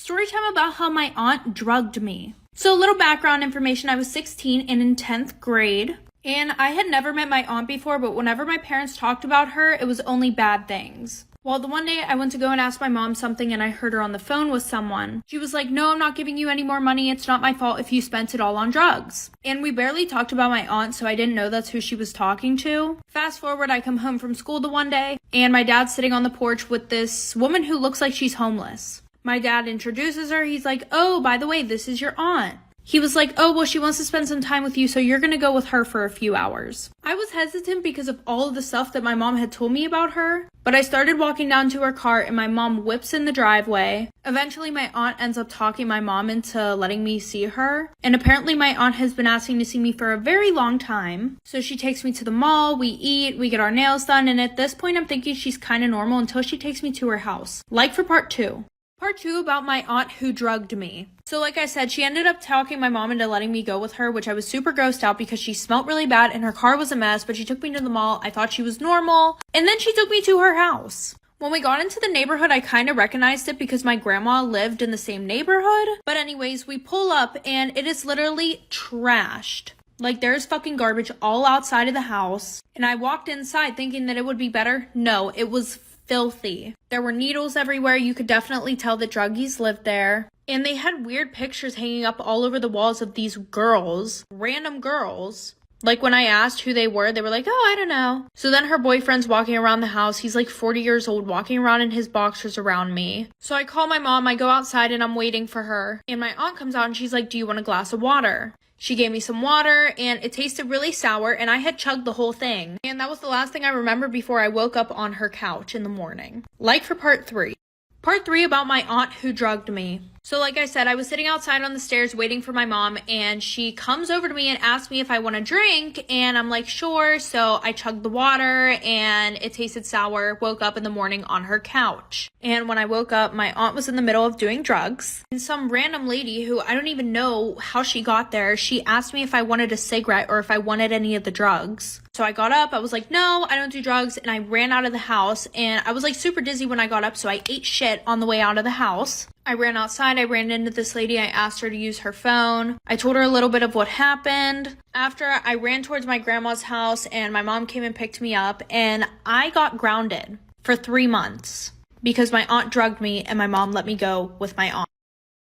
Story time about how my aunt drugged me. So a little background information, I was 16 and in 10th grade. And I had never met my aunt before, but whenever my parents talked about her, it was only bad things. Well, the one day I went to go and ask my mom something and I heard her on the phone with someone. She was like, no, I'm not giving you any more money. It's not my fault if you spent it all on drugs. And we barely talked about my aunt, so I didn't know that's who she was talking to. Fast forward, I come home from school the one day and my dad's sitting on the porch with this woman who looks like she's homeless. My dad introduces her. He's like, oh, by the way, this is your aunt. He was like, oh, well, she wants to spend some time with you, so you're going to go with her for a few hours. I was hesitant because of all of the stuff that my mom had told me about her, but I started walking down to her car and my mom whips in the driveway. Eventually, my aunt ends up talking my mom into letting me see her, and apparently my aunt has been asking to see me for a very long time. So she takes me to the mall, we eat, we get our nails done, and at this point, I'm thinking she's kind of normal until she takes me to her house. Like for part 2. Part 2 about my aunt who drugged me. So like I said, she ended up talking my mom into letting me go with her, which I was super grossed out because she smelled really bad and her car was a mess, but she took me to the mall. I thought she was normal. And then she took me to her house. When we got into the neighborhood, I kind of recognized it because my grandma lived in the same neighborhood. But anyways, we pull up and it is literally trashed. Like there's fucking garbage all outside of the house. And I walked inside thinking that it would be better. No, it was filthy. There were needles everywhere. You could definitely tell that druggies lived there. And they had weird pictures hanging up all over the walls of these girls, random girls. Like when I asked who they were like, oh, I don't know. So then her boyfriend's walking around the house. He's like 40 years old, walking around in his boxers around me. So I call my mom, I go outside and I'm waiting for her. And my aunt comes out and she's like, do you want a glass of water? She gave me some water and it tasted really sour and I had chugged the whole thing. And that was the last thing I remember before I woke up on her couch in the morning. Like for part 3. Part 3 about my aunt who drugged me. So like I said, I was sitting outside on the stairs waiting for my mom and she comes over to me and asks me if I want a drink and I'm like, sure. So I chugged the water and it tasted sour, woke up in the morning on her couch. And when I woke up, my aunt was in the middle of doing drugs. And some random lady who I don't even know how she got there, she asked me if I wanted a cigarette or if I wanted any of the drugs. So I got up, I was like, no, I don't do drugs. And I ran out of the house and I was like super dizzy when I got up. So I ate shit on the way out of the house. I ran outside, I ran into this lady, I asked her to use her phone. I told her a little bit of what happened. After I ran towards my grandma's house and my mom came and picked me up and I got grounded for 3 months because my aunt drugged me and my mom let me go with my aunt.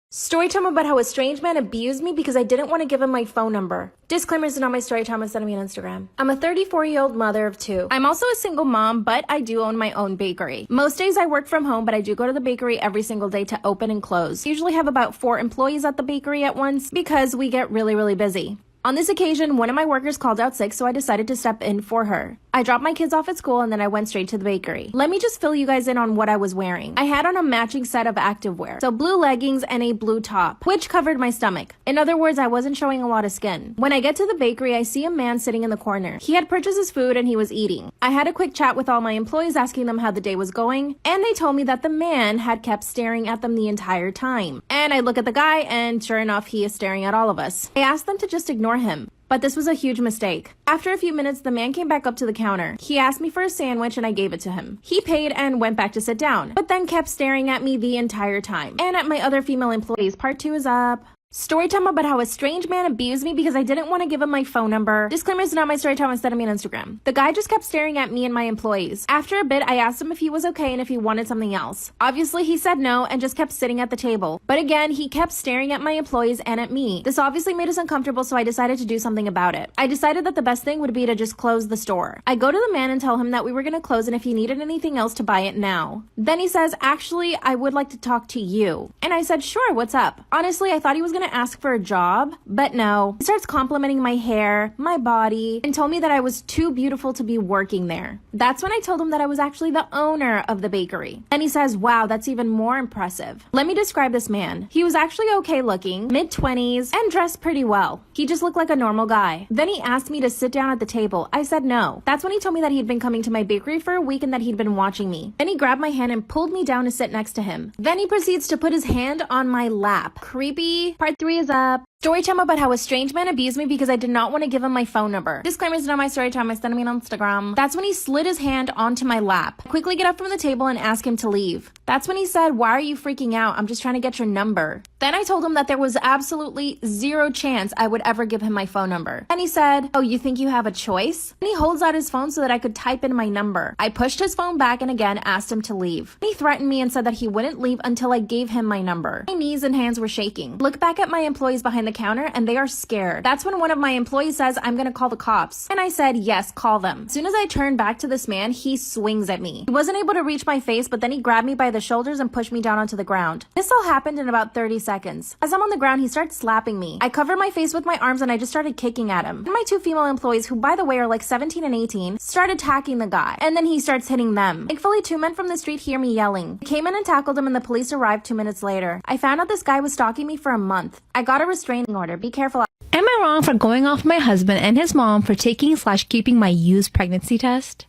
Story time about how a strange man abused me because I didn't want to give him my phone number. Disclaimers are not my story time, send me on Instagram. I'm a 34-year-old mother of 2. I'm also a single mom, but I do own my own bakery. Most days I work from home, but I do go to the bakery every single day to open and close. I usually have about 4 employees at the bakery at once because we get really busy. On this occasion, one of my workers called out sick, so I decided to step in for her. I dropped my kids off at school and then I went straight to the bakery. Let me just fill you guys in on what I was wearing. I had on a matching set of activewear, so blue leggings and a blue top, which covered my stomach. In other words, I wasn't showing a lot of skin. When I get to the bakery, I see a man sitting in the corner. He had purchased his food and he was eating. I had a quick chat with all my employees asking them how the day was going, and they told me that the man had kept staring at them the entire time. And I look at the guy and sure enough, he is staring at all of us. I asked them to just ignore him. But this was a huge mistake. After a few minutes, the man came back up to the counter. He asked me for a sandwich and I gave it to him. He paid and went back to sit down, but then kept staring at me the entire time. And at my other female employees. Part 2 is up. Story time about how a strange man abused me because I didn't want to give him my phone number. Disclaimer is not my story time, instead of me on Instagram. The guy just kept staring at me and my employees. After a bit, I asked him if he was okay and if he wanted something else. Obviously, he said no and just kept sitting at the table. But again, he kept staring at my employees and at me. This obviously made us uncomfortable, so I decided to do something about it. I decided that the best thing would be to just close the store. I go to the man and tell him that we were going to close and if he needed anything else to buy it now. Then he says, actually, I would like to talk to you. And I said, sure, what's up? Honestly, I thought he was going to ask for a job, but no. He starts complimenting my hair, my body, and told me that I was too beautiful to be working there. That's when I told him that I was actually the owner of the bakery. And he says, wow, that's even more impressive. Let me describe this man. He was actually okay looking, mid-20s, and dressed pretty well. He just looked like a normal guy. Then he asked me to sit down at the table. I said no. That's when he told me that he'd been coming to my bakery for a week and that he'd been watching me. Then he grabbed my hand and pulled me down to sit next to him. Then he proceeds to put his hand on my lap. Creepy. Part 3 is up. Story time about how a strange man abused me because I did not want to give him my phone number. Disclaimers on my story time. I sent him on Instagram. That's when he slid his hand onto my lap. I quickly get up from the table and ask him to leave. That's when he said, "Why are you freaking out? I'm just trying to get your number." Then I told him that there was absolutely zero chance I would ever give him my phone number. And he said, "Oh, you think you have a choice?" And he holds out his phone so that I could type in my number. I pushed his phone back and again asked him to leave. He threatened me and said that he wouldn't leave until I gave him my number. My knees and hands were shaking. Look back at my employees behind the counter and they are scared. That's when one of my employees says, "I'm gonna call the cops." And I said, "Yes, call them." As soon as I turned back to this man, he swings at me. He wasn't able to reach my face, but then he grabbed me by the shoulders and pushed me down onto the ground. This all happened in about 30 seconds. As I'm on the ground, he starts slapping me. I covered my face with my arms and I just started kicking at him. And my two female employees, who by the way are like 17 and 18, start attacking the guy. And then he starts hitting them. Thankfully, two men from the street hear me yelling. I came in and tackled him and the police arrived 2 minutes later. I found out this guy was stalking me for a month. I got a restraining order. Be careful. Am I wrong for going off my husband and his mom for taking/keeping my used pregnancy test?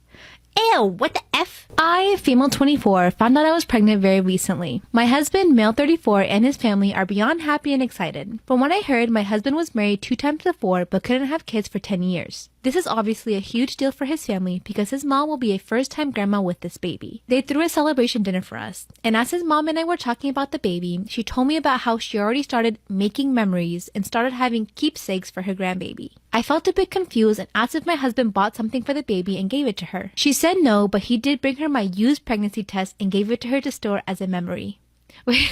Ew, what the F? I, female 24, found out I was pregnant very recently. My husband, male 34, and his family are beyond happy and excited. From what I heard, my husband was married 2 times before but couldn't have kids for 10 years. This is obviously a huge deal for his family because his mom will be a first-time grandma with this baby. They threw a celebration dinner for us, and as his mom and I were talking about the baby, she told me about how she already started making memories and started having keepsakes for her grandbaby. I felt a bit confused and asked if my husband bought something for the baby and gave it to her. She said no, but he did bring her my used pregnancy test and gave it to her to store as a memory. Wait,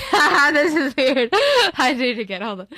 this is weird. I did it again. Hold on.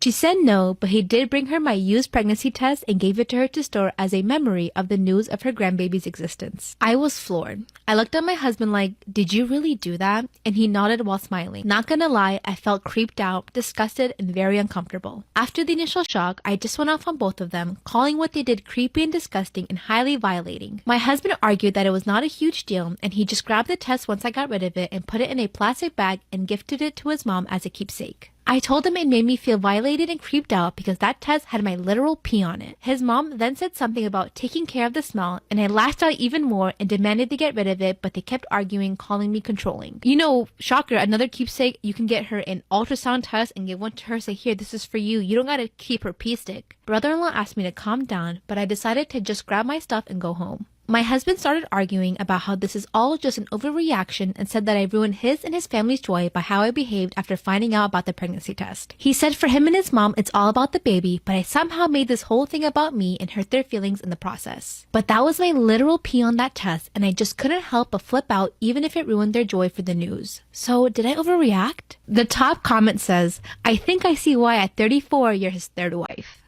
She said no, but he did bring her my used pregnancy test and gave it to her to store as a memory of the news of her grandbaby's existence. I was floored. I looked at my husband like, "Did you really do that?" And he nodded while smiling. Not gonna lie, I felt creeped out, disgusted, and very uncomfortable. After the initial shock, I just went off on both of them, calling what they did creepy and disgusting and highly violating. My husband argued that it was not a huge deal, and he just grabbed the test once I got rid of it and put it in a plastic bag and gifted it to his mom as a keepsake. I told him it made me feel violated and creeped out because that test had my literal pee on it. His mom then said something about taking care of the smell, and I lashed out even more and demanded they get rid of it, but they kept arguing, calling me controlling. You know, shocker, another keepsake, you can get her an ultrasound test and give one to her, say, "Here, this is for you. You don't gotta keep her pee stick." Brother-in-law asked me to calm down, but I decided to just grab my stuff and go home. My husband started arguing about how this is all just an overreaction and said that I ruined his and his family's joy by how I behaved after finding out about the pregnancy test. He said for him and his mom, it's all about the baby, but I somehow made this whole thing about me and hurt their feelings in the process. But that was my literal pee on that test, and I just couldn't help but flip out even if it ruined their joy for the news. So did I overreact? The top comment says, "I think I see why at 34 you're his third wife."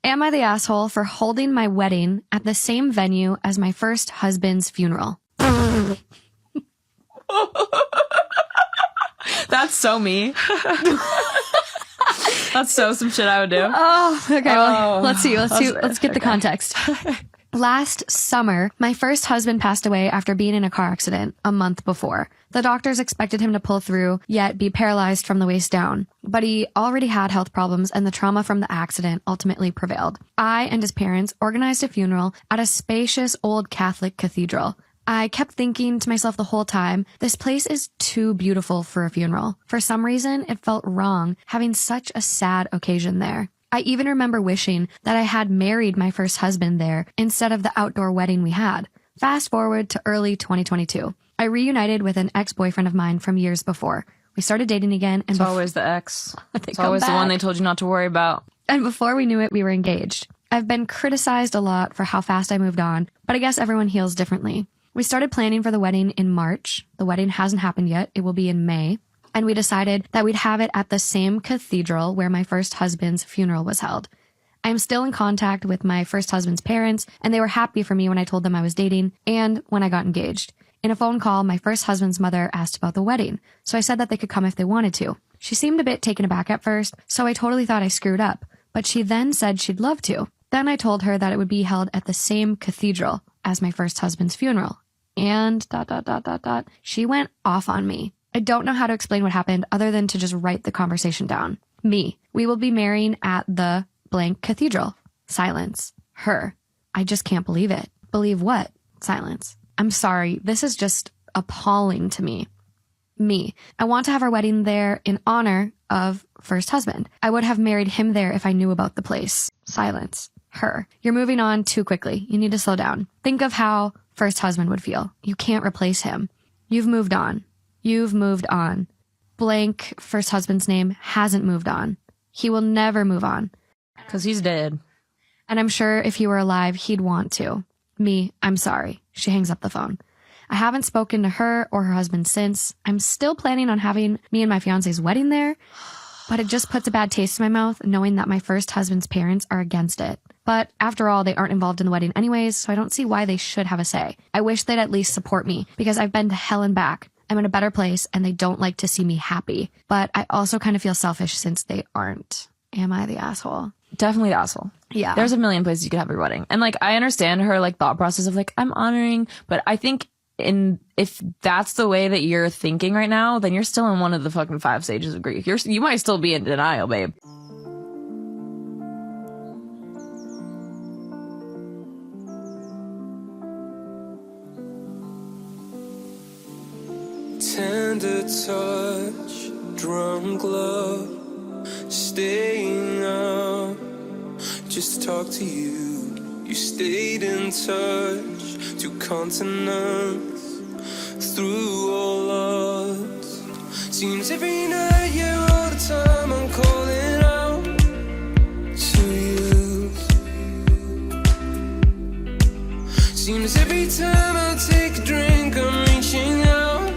Am I the asshole for holding my wedding at the same venue as my first husband's funeral? That's so me. That's so some shit I would do. Oh, okay. Well, let's see. Let's get the okay. context. Last summer, my first husband passed away after being in a car accident a month before. The doctors expected him to pull through, yet be paralyzed from the waist down. But he already had health problems, and the trauma from the accident ultimately prevailed. I and his parents organized a funeral at a spacious old Catholic cathedral. I kept thinking to myself the whole time, this place is too beautiful for a funeral. For some reason, it felt wrong having such a sad occasion there. I even remember wishing that I had married my first husband there instead of the outdoor wedding we had. Fast forward to early 2022. I reunited with an ex-boyfriend of mine from years before. We started dating again. And it's always the ex. It's always the one they told you not to worry about. And before we knew it, we were engaged. I've been criticized a lot for how fast I moved on, but I guess everyone heals differently. We started planning for the wedding in March. The wedding hasn't happened yet. It will be in May. And we decided that we'd have it at the same cathedral where my first husband's funeral was held. I am still in contact with my first husband's parents, and they were happy for me when I told them I was dating and when I got engaged. In a phone call, my first husband's mother asked about the wedding, so I said that they could come if they wanted to. She seemed a bit taken aback at first, so I totally thought I screwed up, but she then said she'd love to. Then I told her that it would be held at the same cathedral as my first husband's funeral. And ... She went off on me. I don't know how to explain what happened other than to just write the conversation down. Me. We will be marrying at the blank cathedral. Silence. Her. I just can't believe it. Believe what? Silence. I'm sorry. This is just appalling to me. Me. I want to have our wedding there in honor of first husband. I would have married him there if I knew about the place. Silence. Her. You're moving on too quickly. You need to slow down. Think of how first husband would feel. You can't replace him. You've moved on. You've moved on. Blank first husband's name hasn't moved on. He will never move on. 'Cause he's dead. And I'm sure if he were alive, he'd want to. Me, I'm sorry. She hangs up the phone. I haven't spoken to her or her husband since. I'm still planning on having me and my fiance's wedding there, but it just puts a bad taste in my mouth knowing that my first husband's parents are against it. But after all, they aren't involved in the wedding anyways, so I don't see why they should have a say. I wish they'd at least support me because I've been to hell and back. I'm in a better place and they don't like to see me happy. But I also kind of feel selfish since they aren't. Am I the asshole? Definitely the asshole. Yeah. There's a million places you could have your wedding. And like, I understand her like thought process of like, I'm honoring, but I think if that's the way that you're thinking right now, then you're still in one of the fucking 5 stages of grief. You might still be in denial, babe. Tender touch, drunk love, staying up just to talk to you. You stayed in touch, 2 continents, through all odds. Seems every night, yeah, all the time I'm calling out to you. Seems every time I take a drink, I'm reaching out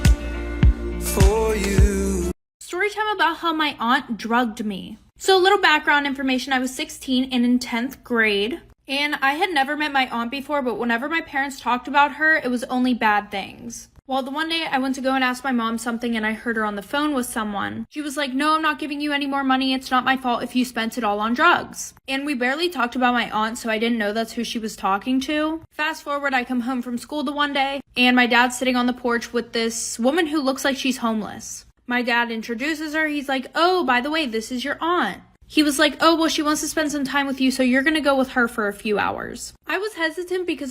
for you. Storytime about how my aunt drugged me. So a little background information, I was 16 and in 10th grade. And I had never met my aunt before, but whenever my parents talked about her, it was only bad things. Well, the one day I went to go and ask my mom something and I heard her on the phone with someone. She was like, no, I'm not giving you any more money. It's not my fault if you spent it all on drugs. And we barely talked about my aunt, so I didn't know that's who she was talking to. Fast forward, I come home from school the one day and my dad's sitting on the porch with this woman who looks like she's homeless. My dad introduces her. He's like, oh, by the way, this is your aunt. He was like, oh, well, she wants to spend some time with you, so you're going to go with her for a few hours. I was hesitant because